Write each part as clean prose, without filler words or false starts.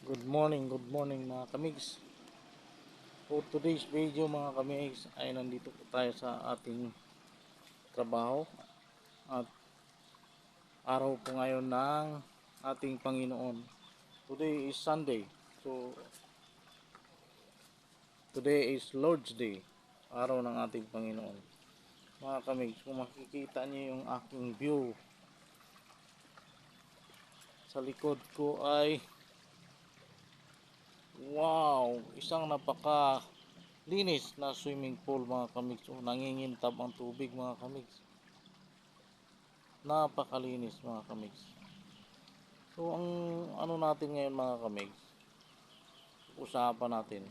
Good morning mga kamigs. For today's video mga kamigs ay nandito po tayo sa ating trabaho at araw po ngayon ng ating Panginoon. Today is Sunday. So today is Lord's Day, araw ng ating Panginoon. Mga kamigs, kung makikita niyo yung aking view sa likod ko ay wow, isang napaka linis na swimming pool mga kamigs. So, nangingintab ang tubig mga kamigs. Napakalinis mga kamigs. So ang ano natin ngayon mga kamigs, usapan natin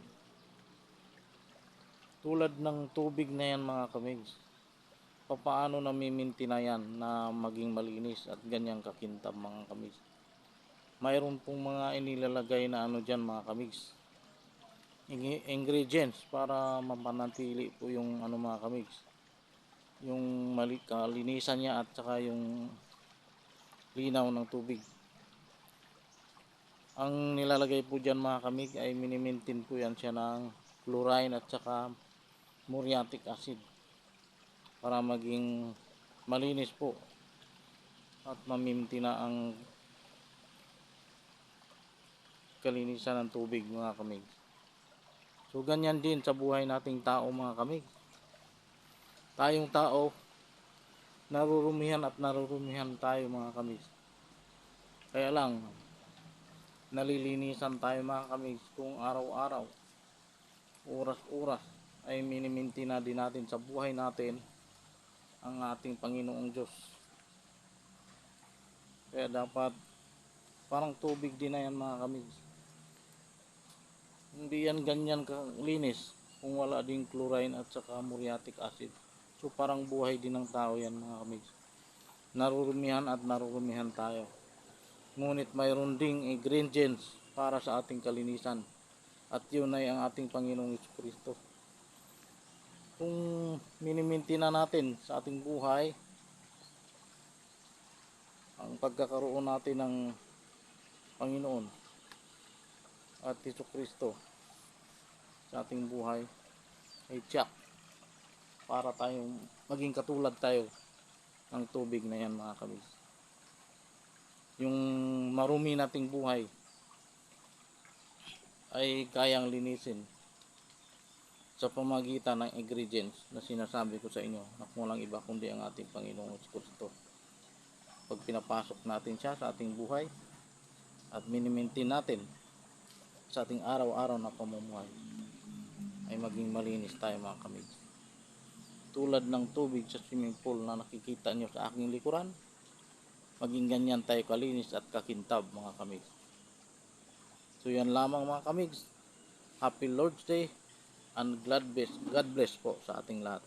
tulad ng tubig na yan mga kamigs, paano namiminti na yan na maging malinis at ganyang kakintab mga kamigs. Mayroon pong mga inilalagay na ano dyan mga kamigs, ingredients para mapanatili po yung ano mga kamigs, yung kalinisan niya at saka yung linaw ng tubig. Ang nilalagay po dyan mga kamig ay minimintin po yan siya ng chlorine at saka muriatic acid para maging malinis po at maminti na ang kalinisan ng tubig mga kamig. So ganyan din sa buhay nating tao mga kamig. Tayong tao, narurumihan at narurumihan tayo mga kamig. Kaya lang, nalilinisan tayo mga kamig kung araw-araw, oras-oras ay miniminti na din natin sa buhay natin ang ating Panginoong Diyos. Kaya dapat parang tubig din na yan mga kamigs. Hindi yan ganyan kalinis kung wala ding chlorine at saka muriatic acid. So parang buhay din ng tao yan mga kamigs. Narurumihan at narurumihan tayo. Ngunit mayroon ding ingredients para sa ating kalinisan. At yun ay ang ating Panginoong Jesucristo. Kung miniminti na natin sa ating buhay ang pagkakaroon natin ng Panginoon at Jesucristo sa ating buhay ay tiyak para tayong maging katulad tayo ng tubig na yan mga kabis. Yung marumi nating buhay ay kayang linisin sa pamagitan ng ingredients na sinasabi ko sa inyo na kung walang iba kundi ang ating Panginoong Jesucristo. Pag pinapasok natin siya sa ating buhay at minimaintain natin sa ating araw-araw na pamumuhay ay maging malinis tayo mga kamig. Tulad ng tubig sa swimming pool na nakikita nyo sa aking likuran, maging ganyan tayo kalinis at kakintab mga kamig. So yan lamang mga kamig. Happy Lord's Day and God bless po sa ating lahat.